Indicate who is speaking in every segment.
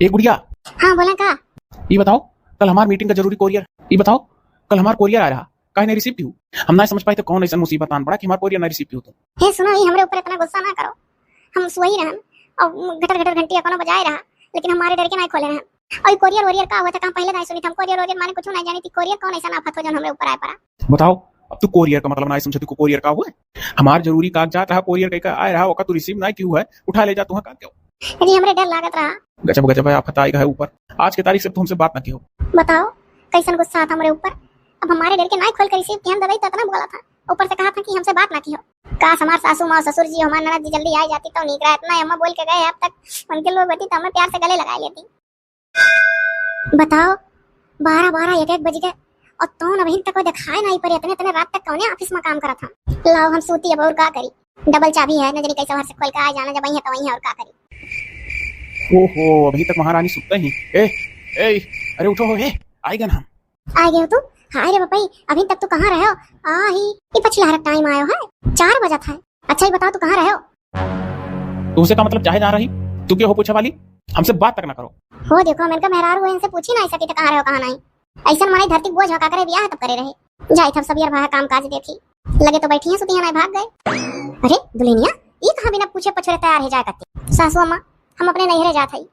Speaker 1: एक गुड़िया,
Speaker 2: हाँ बोला का।
Speaker 1: ये बताओ कल हमारी मीटिंग का जरूरी कोरियर, ये बताओ कल हमारा कोरियर आ रहा काहे नहीं रिसीव क्यों? हम ना समझ पाए तो कौन ऐसा मुसीबत आन पड़ा कि हमारा कोरियर ना रिसीव क्यों? तो
Speaker 2: हे सुनो, ये हमरे ऊपर इतना गुस्सा ना करो। हम सोई रहन और घटर घटर घंटी कोनो बजाए रहा, लेकिन हमारे डर के नहीं खोले रहन। और कोरियर वोरियर का हुआ था, काम पहले नहीं सुनी थी हम। कोरियर वोरियर माने कुछ नहीं जानी थी। कोरियर कौन ऐसा आफत हो जो हमरे ऊपर आए पड़ा।
Speaker 1: बताओ अब तू कोरियर का मतलब नहीं समझती को कोरियर का हुआ है? हमारा जरूरी कागजात रहा, कोरियर का आए रहा, ओका तू रिसीव नहीं क्यों है? उठा ले जा तू का क्यों?
Speaker 2: जी हमरे डर लागत रहा।
Speaker 1: गजब गजब है, आफत आएगा है ऊपर। आज की तारीख से तुमसे बात ना की हो।
Speaker 2: बताओ कैसन गुस्सा आता हमरे ऊपर। अब हमारे डर के नहीं खोल कर रिसीव किया दवाई तो इतना बोला था, ऊपर से कहा था कि हमसे बात ना की हो। काश हमारे सासू माँ ससुर जी हमारे ननद जी जल्दी आ जाती तो निकला। इतना अम्मा बोल के गए, अब तक उनके लोग बैठी तो हमें प्यार से गले लगा लेती। बताओ 12 1 बज गए और तो अभी तक कोई दिखाए नहीं पर इतने रात तक कौन ऑफिस में काम करा था। लाओ हम सूती अब और का करी। डबल चाबी है, नजरी कैसे बाहर से खोल के आ जाना, जब वही है तो वही है और का करी।
Speaker 1: ओहो अभी तक महारानी सुतते ही। ए ए अरे उठो हो, आएगा ना।
Speaker 2: आ गए हो तुम? हाय रे बापई, अभी तक तू कहाँ रहे हो? ये पछला टाइम आयो है, 4 बजा था। अच्छा ये बताओ तू कहाँ रहे हो?
Speaker 1: तो उसे का मतलब चाहे जा रही तू क्या हो पूछे वाली? हमसे बात तक ना करो।
Speaker 2: हो देखो मैंने मेहरार हुए इनसे पूछी नहीं सकी तो कहाँ रहे हो कहाँ नहीं। ऐसा माने धरती बोझ हका करे बियाह तब करे रहे। जाई थब सब यार भाई काम काज देखी लगे तो बैठी है सुती है नहीं भाग गए। अरे दुल्हनिया ये कहाँ बिना पूछे पछड़े तैयार है जाए करती। सासू अम्मा हम अपने नैहरे जात हई।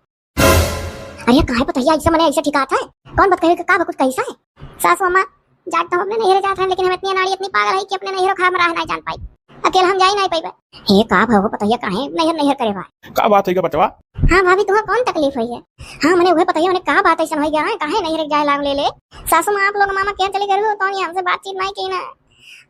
Speaker 2: अरे काहे पतैया ऐसा मने ऐसा ठिकाता है? कौन बात कहे का कुछ कैसा है? सासू अम्मा जात तो अपने नैहरे जात है, लेकिन हम इतनी नाड़ी इतनी पागल है कि अपने नैहरों खा में रह नहीं जान पाई। अकेला हम जा ही नहीं पाई। हे का भाव पतैया काहे नैहर नैहर करे बा?
Speaker 1: का बात है बचवा?
Speaker 2: हाँ भाभी तुम्हें कौन तकलीफ हुई है? हाँ मैंने वही बताइए उन्हें का बात ऐसा हो गया है काहे नहीं जाए लाग ले सासू माँ आप लोग मामा क्या चले गए हो तो हमसे बातचीत नहीं की ना।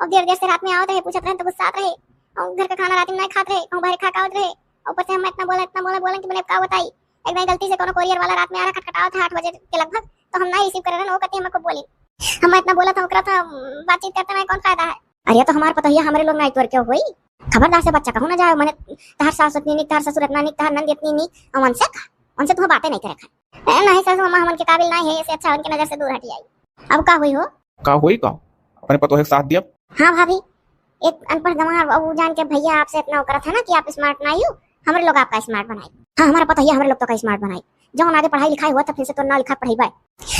Speaker 2: और देर देर से रात में आवत रहे, पूछत रहे तो गुस्सा आत रहे और घर का खाना रात में नहीं खाते रहे और बाहर खा आवत रहे। ऊपर से हम इतना बोला कि मैंने का बताई एक दिन गलती से कोनो कोरियर वाला रात में आ रहा खटखटावा था 8 बजे के लगभग, तो हम नहीं रिसीव कर रहे ना। वो कहते हमको बोली हम इतना बोला था ओकरा था बातचीत करते में कौन फायदा है? अरे तो हमारे पतैया हमारे लोग नहीं तोड़ क्यों हुई? खबरदार से बच्चा कहूं ना जाओ मैंने तहर सास इतनी नी तहर ससुर इतना नी तहर नंद इतनी नी और उनसे तुम्हें बातें नहीं करे ए नहीं सासू मामा हम उनके काबिल नहीं है, इससे अच्छा उनकी नजर से दूर हट जाई। अब का हुई हो?
Speaker 1: का हुई का अपने पतो है साथ दिया।
Speaker 2: हाँ भाभी एक अनपढ़ गंवार वो जान के भैया आपसे इतना करा था ना कि आप स्मार्ट नहीं हो, हमारे लोग आपका स्मार्ट बनाए। हाँ हमारा पता है हमारे लोग तो का स्मार्ट बनाए। जब हम आगे पढ़ाई लिखाई हुआ तो फिर से तो ना लिखा पढ़ाई बाय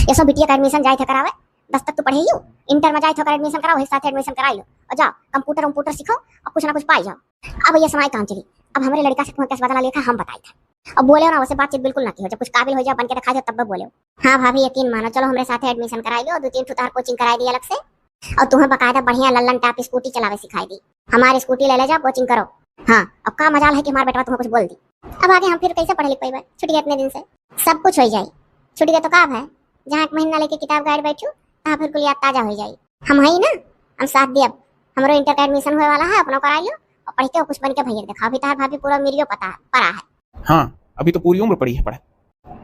Speaker 2: ये सब बिटिया का एडमिशन जाए थे करावे 10 तक तो पढ़े ही इंटर में जाए थे एडमिशन कराओ, एक साथ एडमिशन कराई लो और जाओ कंप्यूटर सीखो और कुछ ना कुछ पाई जाओ। अब ये समय काम चली। अब हमारे लड़का से कैसे बदला लेखा हम बताए थे। अब बोले ना वैसे बातचीत बिल्कुल ना की हो, जब कुछ काबिल हो जाए बन के दिखा दो तब बोले। हाँ भाभी यकीन मानो, चलो हमारे साथ एडमिशन कराई लो, 2-3 ठुतार कोचिंग कराई दी अलग से और तुम्हें बकायदा बढ़िया लल्लन टाप स्कूटी चलावे सिखाई दी। हमारी स्कूटी ले जाओ कोचिंग करो। हाँ अब का मजाल है कि हमारा बेटा तुम्हें कुछ बोल दी। अब आगे हम फिर कैसे पढ़े लिख पाए? छुट्टी इतने दिन से सब कुछ हो जाए। छुट्टी का तो काम है जहाँ 1 महीना लेके किताब गाइड बैठू तहाँ फिर कुल याद ताजा हो जाए। हम है ना, हम साथ दे। अब हमारे इंटर का एडमिशन होने वाला है, अपना कराई लो और पढ़ के कुछ बन के भैया देखा। अभी तार भाभी पूरा मेरियो पड़ा है।
Speaker 1: हाँ अभी तो पूरी उम्र पड़ी है, पढ़े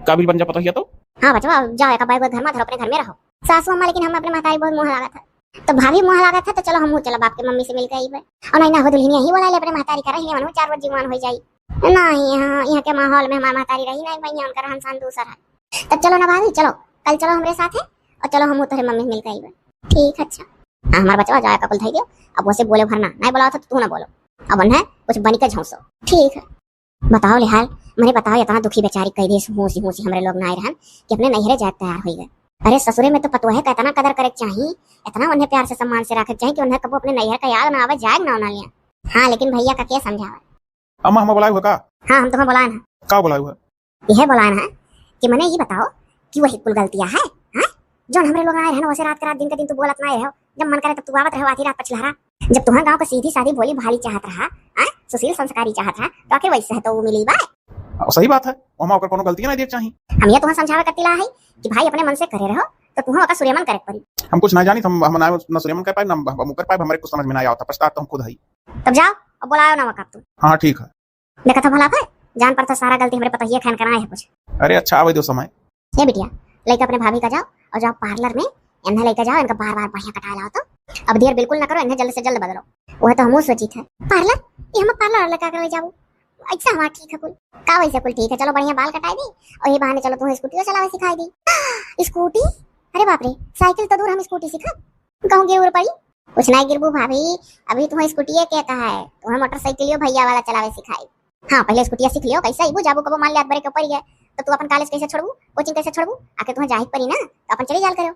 Speaker 1: काबिल बन जा पता है तो।
Speaker 2: हाँ बचवा जाओ एक बार घर में धरो, अपने घर में रहो सासू अम्मा। लेकिन हम अपने महतारी बहुत मुँह लगा था तो भाभी मुँह लगा था तो चलो हम चलो बाप की मम्मी से मिल गई और नहीं ना हो दुल्हनिया ही बोला ले अपने महतारी का रही मन 4 बजे जीवन हो जाए। नहीं यहाँ के माहौल में हमारी महतारी रही नहीं भैया, उनका रहन सहन दूसरा है। तब चलो ना भाभी, चलो कल चलो हमारे साथ है और चलो हम तुम्हारे मम्मी मिल गई। ठीक अच्छा। हाँ हमारा बच्चा जाए कपल थी दियो। अब वैसे बोले भरना नहीं बोला था तो तू ना बोलो, अब है कुछ बनी का झोंसो। ठीक है बताओ लिहाल मैंने बताओ इतना दुखी बेचारी कह दी होशी हमारे लोग ना रहन कि अपने नैहरे जाए तैयार हो गए। अरे ससुरे में तो पतो है इतना कदर करे चाहिए, इतना उन्हें प्यार से सम्मान से रखे चाहिए कि उन्हें कबो अपने नैहर का याद ना आवे जाए ना लिया। हाँ लेकिन भैया का क्या समझावा?
Speaker 1: अम्मा हम बुलाए हुआ का?
Speaker 2: हाँ हम तुम्हें बुलाए ना।
Speaker 1: का बुलाए हुआ?
Speaker 2: यह बुलाए ना कि मैंने ये बताओ कि वही कुल गलतियां है जो हमारे लोग आए हैं वैसे रात का रात दिन का दिन तू बोलत नहीं रहो। जब मन करे तब तू आवत रहो आधी रात पछलहरा। जब तुम्हारे गांव का सीधी सादी भोली भाली चाहत रहा, सुशील संस्कारी चाहत रहा तो आखिर वैसे है तो वो मिली बाय।
Speaker 1: सही बात है, वहां ओकर कोनो गलती नहीं देख चाहिए।
Speaker 2: हम ये तुम्हें समझावे करतिला है कि भाई अपने मन से करे रहो तो तुम्हें ओका सूर्यमन करे पड़ी।
Speaker 1: हम कुछ ना जानी, हम ना सूर्यमन कर पाए ना हम कर पाए, हमारे कुछ समझ में नहीं आता। पछता तो हम खुद ही।
Speaker 2: तब जाओ अब बुलाओ ना वका तुम।
Speaker 1: हाँ ठीक है।
Speaker 2: देखा था भला था जान पर था सारा गलती हमारे पता ये खैन करना है कुछ।
Speaker 1: अरे अच्छा आवे दो समय।
Speaker 2: ये बिटिया लेके अपने भाभी का जाओ और जाओ पार्लर में इन्हें लेके जाओ, इनका बार बढ़िया कटा लाओ। तो अब देर बिल्कुल ना करो, इन्हें जल्द से जल्द बदलो। वो तो हम सोची थे पार्लर ये हम पार्लर लगा कर ले जाओ। अच्छा हमारा ठीक है कुल का वैसे कुल ठीक है। चलो बढ़िया बाल कटाई दी और ये बहाने चलो तुम्हें स्कूटी चलावे सिखाई दी। स्कूटी? अरे बाप रे साइकिल तो दूर हम स्कूटी सीखा कहूँ गिर पड़ी। कुछ नहीं गिरबू भाभी, अभी तुम्हें स्कूटी क्या कहा है, तुम्हें मोटरसाइकिल भैया वाला चलावे सिखाई। हाँ पहले स्कूटिया सीख लियो कैसा ही जाबू कबो मान लिया बड़े के ऊपर गए तो तू अपन कॉलेज कैसे छोड़बू, कोचिंग कैसे छोड़बू, आके तुम्हें जाहिद पड़ी ना, तो अपन चली जाल करो।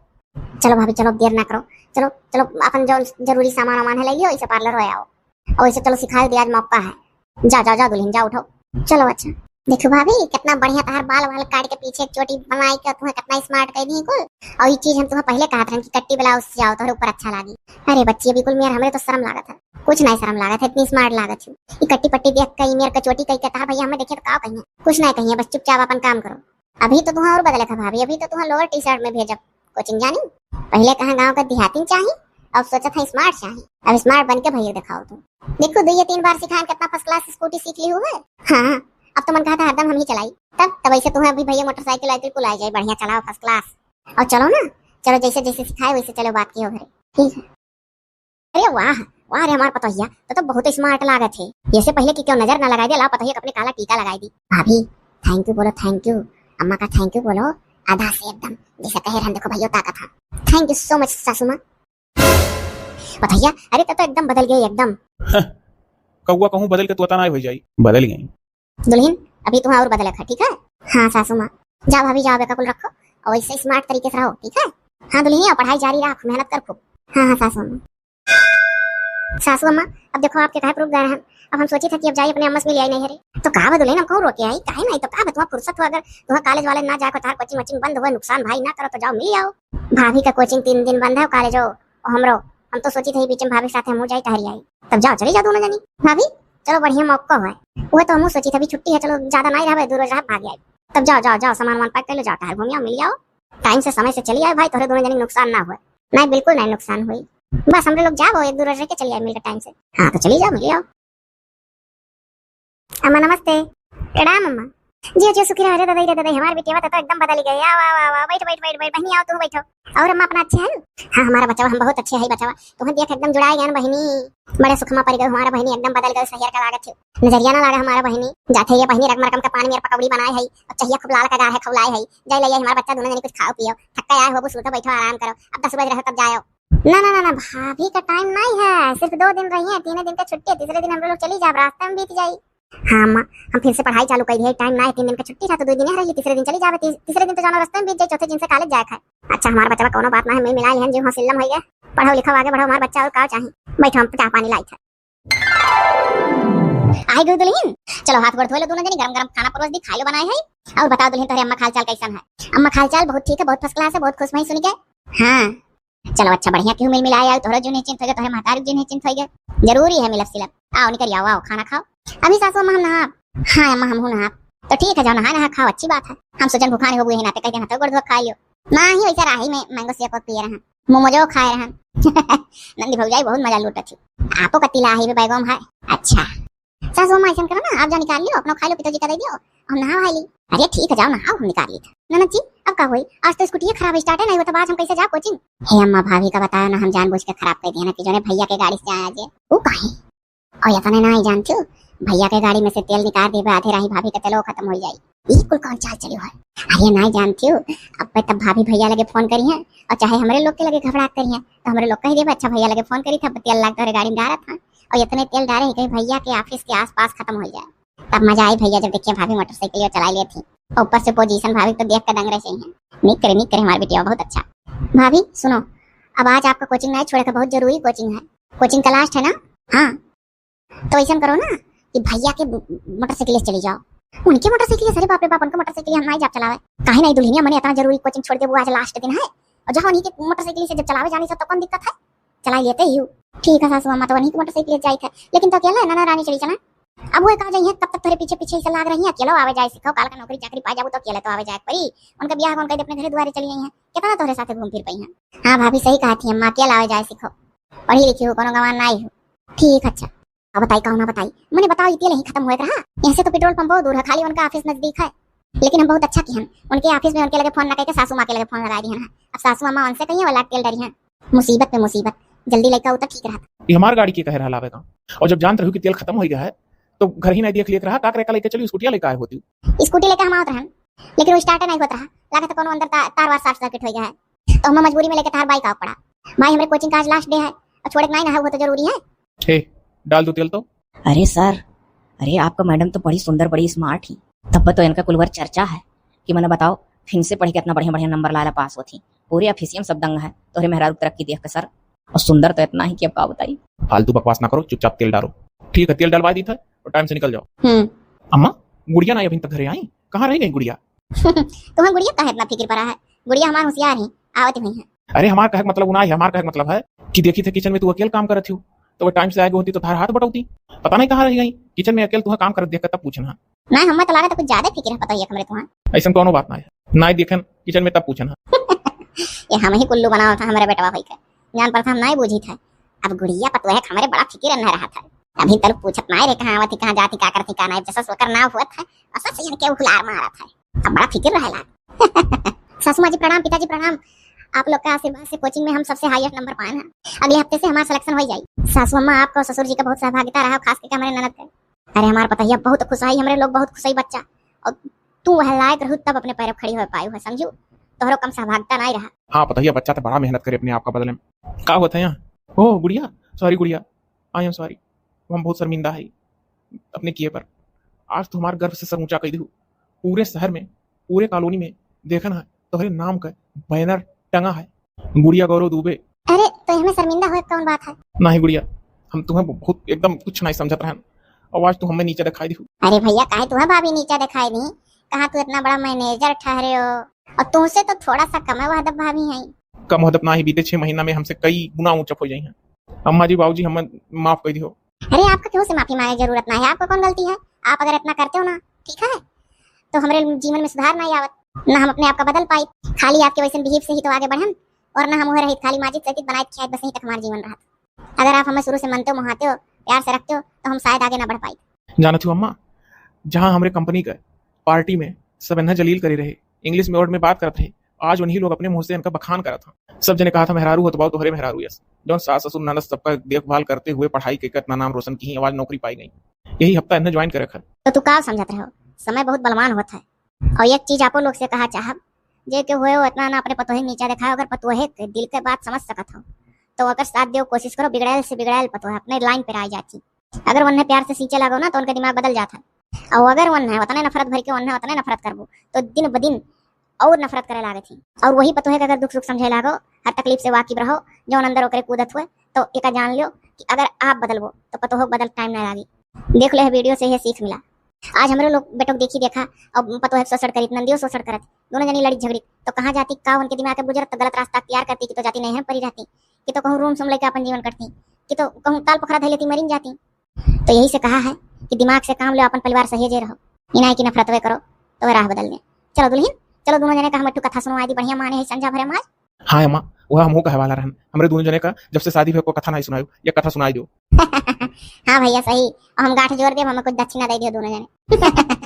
Speaker 2: चलो भाभी चलो, देर ना करो, चलो चलो अपन जो जरूरी सामान वामान है ले लियो, इसे पार्लर हो आओ, और इसे चलो सिखा दे, आज मौका है। जा जा जा दुल्हन जा, उठो चलो। अच्छा देखो भाभी कितना बढ़िया तार बाल वाल काट के पीछे एक चोटी बनाई के तुम्हें कितना स्मार्ट कर दी कुल। और ये चीज हम तुम्हें पहले कहा था कि कट्टी ब्लाउज से जाओ तो ऊपर अच्छा लगी। अरे बच्ची बिल्कुल मेरे हमें तो शर्म लागत है, कुछ नहीं शर्म लागत है, इतनी स्मार्ट लागत है। ये कट्टी पट्टी देख कहीं मेरे का चोटी कहीं कहता भैया हमें देखे तो का कहीं कुछ नहीं कहीं, बस चुपचाप अपन काम करो। अभी तो तुम्हें और बदले था भाभी, अभी तो तुम्हें लोअर टी शर्ट में भेजब कोचिंग जानी। पहले कहा गाँव का देहाती चाहिए, अब सोचा था स्मार्ट चाहिए। अब स्मार्ट बन के भैया दिखाओ तुम। देखो 2 या 3 बार सिखाए कितना फर्स्ट क्लास स्कूटी सीख ली हुआ है। हाँ अब तो मन कहा था हरदम हम ही चलाई, तब ऐसे तुम्हें अभी भैया मोटरसाइकिल आइकिल को लाई जाए, बढ़िया चलाओ फर्स्ट क्लास। और चलो ना, चलो जैसे जैसे सिखाए वैसे चलो, बात की हो घरे, ठीक है। अरे वाह वाह रे हमारा पतोहिया तो बहुत स्मार्ट लागत है। जैसे पहले की क्यों नजर ना लगाई दे, ला पतोहिया अपने काला टीका लगाई दी। भाभी थैंक यू बोलो, थैंक यू अम्मा का थैंक यू बोलो, आधा से एकदम जैसे कहे रहन, देखो भैया ताकत था। थैंक यू सो मच सासू माँ। पतोहिया अरे तो एकदम बदल गई एकदम।
Speaker 1: कौआ कहूँ बदल के तोता ना हो जाई, बदल गई।
Speaker 2: दुल्हन अभी तुम्हें और बदले खा, ठीक है। हाँ सासू माँ, जा भाभी जाओ, बेका कुल रखो और ऐसे स्मार्ट तरीके से रहो, ठीक है। हाँ दुल्हन पढ़ाई जारी रख, मेहनत कर खूब। हाँ हाँ सासू माँ। सासू अम्मा अब देखो आपके कहे प्रूफ गए हैं, अब हम सोची था कि अब जाइए अपने अम्मा से मिल आई नहीं है, तो कहा दुल्हन हम कहूँ रोके आई, कहे नहीं तो कहा तुम्हारा फुर्सत हो, अगर तुम्हारा कॉलेज वाले ना जाए, तार कोचिंग वचिंग बंद हुआ, नुकसान भाई ना करो तो जाओ मिल आओ। भाभी का कोचिंग 3 दिन बंद है, कॉलेज हो हमरो, हम तो सोची थी बीच में भाभी के साथ हम जाई टहरी आई, तब जाओ चली जाओ दोनों जनी। भाभी चलो बढ़िया मौका है, वो तो हम सोची थी छुट्टी है, चलो ज्यादा नहीं रहा, दूर रहा भाग आई, तब जाओ जाओ जाओ सामान वामान पैक कर लो, जाओ टहर घूम आओ, मिल जाओ, टाइम से समय से चली आए भाई, थोड़े दोनों जनी नुकसान ना हुए। नहीं बिल्कुल नहीं नुकसान हुई, बस हम लोग जाओ एक दूर रह के चलिए मिलकर टाइम से। हाँ तो चली जाओ मिल जाओ। अम्मा नमस्ते। प्रणाम अम्मा। जी जी सुखी रहो, दादा दादा हमारी बेटी तो एकदम बदल गई। आओ आओ आओ बैठो बैठो बैठो बैठो बहनी, आओ तुम बैठो। और अम्मा अपना अच्छे है? हाँ हमारा बच्चा हम बहुत अच्छे है बच्चा, तुम्हें देख एकदम जुड़ाए गए बहनी, बड़े सुखमा पड़ गए हमारा बहनी, एकदम बदल गए, शहर का लागत है, नजरिया ना लागा हमारा बहनी। जाते ये बहनी रकम रकम का पानी मेरा पकौड़ी बनाए है, और चाहिए खूब लाल का गार है खवलाए है, जाए ले हमारा बच्चा दोनों जने कुछ खाओ पियो, थक्का आए हो सूतो बैठो आराम करो, अब 10 बजे रहो तब जाओ। ना ना ना ना भाभी का टाइम नहीं है, सिर्फ 2 दिन रही है, 3 दिन का छुट्टी है, तीसरे दिन हम लोग चली जाओ, रास्ते में बीत जाए। हाँ अम्मा हम फिर से पढ़ाई चालू कर दिए, टाइम ना है, 3 दिन का छुट्टी था तो 2 दिन है रही, तीसरे दिन चली जावे, तीसरे दिन तो जाना रास्ते में बीत जाए, चौथे दिन से कॉलेज जाए है। अच्छा हमारा बच्चा कोनो बात ना है, मैं मिला है जो हसिल्लम हो गया, पढ़ो लिखो आगे बढ़ो, हमारा बच्चा और का चाहिए, बैठो हम चाह पानी लाई था। आई गई दुल्हन, चलो हाथ गोड़ धो लो दोनों जनी, गरम गरम खाना परोस दी, खा लो बनाए है। और बताओ दुल्हन तोरे अम्मा खाल चाल कैसन है? अम्मा खाल चाल बहुत ठीक है, बहुत फर्स्ट क्लास है, बहुत खुश मैं सुन के। हाँ चलो अच्छा बढ़िया, क्यों मिल मिलाया तोरा जो निश्चिंत हो गया, तोरे महतारी जो निश्चिंत हो गया, जरूरी है मिलब सिलब। आओ निकल आओ, आओ खाना खाओ। अभी सासू अम्मा हम नहा। हाँ अम्मा हम हूँ नहा, तो ठीक है जाओ नहा नहा खाओ, अच्छी बात है, हम सोचन भूखा नहीं हो गए नाते, कहते हाथ गोड़ धो खा लियो ना ही, वैसा राही में मैंगो शेक पिए रहन, मोमोजो खाए रहन। नंदी भौजाई बहुत मजा लूटा थी, आपो कति लाही में बैगम है। अच्छा सासू अम्मा ऐसा करो ना, आप जा निकाल लियो, अपना खा लो, पिताजी का दे दियो, हम नहा भाई ली। अरे ठीक है जाओ नहाओ, हम निकाल ली था। ननद जी अब का हुई, आज तो स्कूटी खराब स्टार्ट है, नहीं होता बात हम कैसे जाओ कोचिंग? हे अम्मा भाभी का बताया ना, हम जानबूझ के खराब कर दिया ना, कि जो भैया के गाड़ी से आया जे वो कहीं, और ये तो नहीं जानती हूँ, भैया के गाड़ी में से तेल निकाल देबे आधे राही, भाभी का तेलो खत्म हो जाई, बिल्कुल कौन चाल चली है। अरे नहीं जानती हूँ, अब तब भाभी भैया लगे फोन करी है, और चाहे हमारे लोग के लगे घबराहट करी है, तो हमारे लोग कह देबे अच्छा भैया लगे फोन करी था, तेल लाग तोरे गाड़ी में डाला था, और इतने तेल डाले कहीं भैया के ऑफिस के आसपास खत्म हो जाए, तब मजा आई भैया जब देखिए भाभी मोटरसाइकिल चला ली थी, और ऊपर से पोजीशन भाभी तो देख कर दंग रहे हैं। निक करे हमारी बेटिया बहुत अच्छा। भाभी सुनो, अब आज आपका कोचिंग नहीं छोड़े का, बहुत जरूरी कोचिंग है, कोचिंग का लास्ट है ना। हाँ तो ऐसा करो ना कि भैया के मोटरसाइकिल से चली जाओ, उनके मोटरसाइकिल से, बाप रे बाप उनका मोटरसाइकिल हम नहीं जा चलावे, काहे नहीं दुल्हनिया मने इतना जरूरी कोचिंग छोड़ दे, वो आज लास्ट दिन है, और जहाँ उन्हीं के मोटरसाइकिल से जब चलावे जाने से तो कौन दिक्कत है, चला लेते ही। ठीक है सासू अम्मा तो उन्हीं की मोटरसाइकिल जाई थे, लेकिन तो अकेला ना रानी चली चला, अब वो कहा जाइए तब तक थोड़े पीछे पीछे से लाग रही है, अकेला आवे जाए सिखाओ, काल का नौकरी चाकरी पा जाबो तो अकेले तो आवे जाए परी, उनका ब्याह कौन कह अपने घर द्वारे चली गई है, कितना तोरे साथ घूम फिर पई है। हाँ भाभी सही कहा थी अम्मा, अकेला आवे जाए सिखाओ, पढ़ी लिखी हो कोनो गवान नहीं हो। ठीक अच्छा अब बताई कहूँ ना बताई, मैंने बताओ तेल ही खत्म हुआ रहा, यहाँ से तो पेट्रोल पंप बहुत दूर है, खाली उनका ऑफिस नजदीक है, लेकिन हम बहुत अच्छा की हैं, उनके ऑफिस में उनके लगे फोन ना करके सासू माँ के लगे फोन लगा दी है। अब सासू अम्मा उनसे कही वाला तेल डरी है, मुसीबत पे मुसीबत, जल्दी लेकर उतर ठीक रहा।
Speaker 1: ये हमारी गाड़ी की कह रहा लावे का, और जब जानते रहो कि तेल खत्म हो गया है तो घर ही नहीं देख लेकर रहा, काकरे का लेके चली स्कूटिया लेकर आए होती,
Speaker 2: स्कूटी लेकर हम आवत रहन, लेकिन वो स्टार्ट नहीं होता रहा, लगा था कोनो अंदर तार वार शॉर्ट सर्किट हो गया है, तो हम मजबूरी में लेकर तार बाइक आ पड़ा। भाई हमारे कोचिंग का आज लास्ट डे है, और छोड़े नहीं ना है वो तो जरूरी है।
Speaker 1: हे डाल दो तेल तो।
Speaker 3: अरे सर, अरे आपका मैडम तो बड़ी सुंदर बड़ी स्मार्ट ही, तब तो इनका कुलवर चर्चा है, कि मैंने बताओ फिर से पढ़ी के इतना बढ़िया बढ़िया नंबर लाला पास होती। पूरे ऑफिसियम सब दंग है तोहरे मेहरारू तरक्की देख के सर। और सुंदर तो इतना ही कि अब का बताई।
Speaker 1: फालतू बकवास ना करो, चुपचाप तेल डालो। ठीक है, तेल डलवा दी था और टाइम से निकल जाओ। अम्मा, गुड़िया ना अभी तक घरे आई, कहाँ रह गई गुड़िया?
Speaker 2: तुम्हें गुड़िया का इतना फिक्र पड़ा है? गुड़िया हमार होशियार है, आवत ही है।
Speaker 1: अरे हमार कहे मतलब उना है, हमार कहे मतलब है कि देखी थे किचन में तू अकेले काम करत थी, तो वो टाइम से आगे होती तो थार हाथ बटौती। पता नहीं कहाँ रह गई किचन में अकेले, तू काम करत देख तब पूछना।
Speaker 2: नहीं हमें तो लगा था कुछ ज्यादा फिक्र है, पता ही है हमरे तुम्हारा।
Speaker 1: ऐसा कोनो बात ना है, ना देखन किचन में तब पूछना।
Speaker 2: ये हम ही कुल्लू बनाओ था हमारे बेटवा भाई का, ज्ञान पर था हम नहीं बूझी था। अब गुड़िया पतो है हमारे बड़ा फिक्र न रहा था। अभी तक पूछत नहीं रे कहाँ आवती, कहाँ जाती, का करती, का नहीं, जैसा सोकर ना हुआ था ऐसा से इनके हुलार मारा था। अब बड़ा फिक्र रहेला। सासू माँ जी प्रणाम, पिताजी प्रणाम। आप लोग का आशीर्वाद से कोचिंग में हम सबसे हाईएस्ट नंबर पाए हैं। अगले हफ्ते से हमारा सिलेक्शन हो जाए। सासू अम्मा आपका ससुर जी का बहुत सहभागिता रहा, खास करके हमारे ननद का। अरे हमारा पता ही बहुत खुश आई, हमारे लोग बहुत खुश आई बच्चा। और तू वह लायक रहू तब अपने पैर खड़ी हो पाई है, समझू तोहरो कम सहभागिता नहीं रहा।
Speaker 1: हाँ पता ही, बच्चा तो बड़ा मेहनत करे अपने आप का बदले में। क्या हुआ था यहाँ? ओ गुड़िया, सॉरी गुड़िया, आई एम सॉरी। हम बहुत शर्मिंदा है अपने किए पर। आज तो हमारे गर्व से सर ऊंचा कर दू। पूरे शहर में, पूरे कॉलोनी में देखना है तुम्हारे नाम का बैनर टंगा है, गुड़िया गौरव दुबे।
Speaker 2: अरे तो हमें शर्मिंदा हो कौन बात है?
Speaker 1: नहीं गुड़िया, हम तुम्हें बहुत एकदम कुछ नहीं समझत रहे, और आज तू हमें नीचे दिखाई दी।
Speaker 2: अरे भैया काहे तुम्हें भाभी नीचे दिखाई दी? कहाँ तू इतना बड़ा मैनेजर ठहरे हो, और तुमसे तो थोड़ा सा कम है वह भाभी है।
Speaker 1: कम हदप ना ही, बीते 6 महीना में हमसे कई गुना ऊंचा हो जाई हैं। अम्मा जी बाबू जी हमें माफ कर दियो।
Speaker 2: अरे आपका क्यों से माफी मांगने जरूरत ना है, आपका कौन गलती है? आप अगर इतना करते हो ना ठीक है तो हमारे जीवन में सुधार नहीं आवत, ना हम अपने आप का बदल पाई। खाली आपके वैसे बिहेव से ही तो आगे बढ़न, और ना हम वह रही खाली माजिद सतित बनाए शायद बस यहीं तक हमारा जीवन रहा। अगर आप हमें शुरू से मानते हो, मुहाते हो, प्यार से रखते हो तो हम शायद आगे ना बढ़ पाई।
Speaker 1: जानत हो अम्मा, जहाँ हमारे कंपनी का पार्टी में सब इन्हें जलील करे रहे, इंग्लिश में वर्ड में बात करते रहे, आज उन्हीं लोग अपने मुंह से इनका बखान करा था। सब जने कहा था मेहरारू हो तो बहुत तोहरे मेहरारू यस, जो सास ससुर ननद सबका देखभाल करते हुए पढ़ाई के इतना नाम रोशन की, आज नौकरी पाई गई। यही हफ्ता इन्हें ज्वाइन कर रखा।
Speaker 2: तो तू का समझत रहो, समय बहुत बलवान होता है। और एक चीज आपो लोग से कहा चाहब, जे के हुए हो इतना ना अपने पतोहे नीचा दिखाओ। अगर पतोहे के दिल के बात समझ सकत हो तो अगर साथ दो कोशिश करो, बिगड़ैल से बिगड़ैल पतोहे अपने लाइन पे आ जाती। अगर वन्ने प्यार से सींचे लगो ना तो उनका दिमाग बदल जाता है। और अगर वन्ने उतने नफरत भर के वन्ने उतने नफरत करबो तो दिन ब दिन और नफरत करे लागे थी। और वही पतोहे के अगर दुख सुख समझे लागो, हर तकलीफ से वाकिफ रहो, जो अंदर ओकरे कूदत हुए, तो एक जान लियो कि अगर आप बदलबो तो पतोहो बदल टाइम ना लागी। देख ले वीडियो से ये सीख मिला। आज हमारे लोग बेटो देखा और पतोहे शोषण करी, नंदियों शोषण करत, दोनों जनी लड़ी झगड़ी, तो कहाँ जाती का उनके दिमाग के गुजरत, तो गलत रास्ता अख्तियार करती कि तो जाती नहीं परी रहती, कि तो कहूँ रूम सुम लेकर अपन जीवन करती, कि तो कहूँ ताल पोखरा धै लेती मरीन जाती। तो यही से कहा है कि दिमाग से काम लो, अपन परिवार सहेजे रहो, इनाई की नफरत वे करो तो वह राह बदल दे। चलो दुल्हन, चलो दोनों जने का हम कथा सुनवाई दी, बढ़िया माने है संजा भरे आज।
Speaker 1: हाँ अम्मा, वह हमहू कहे वाला रहन, हमारे दोनों जने का जब से शादी हुई को कथा नहीं सुनायो, ये कथा सुनाई दो।
Speaker 2: हाँ भैया सही, और हम गांठ जोड़ दे, हमें कुछ दक्षिणा दे दियो दोनों जने।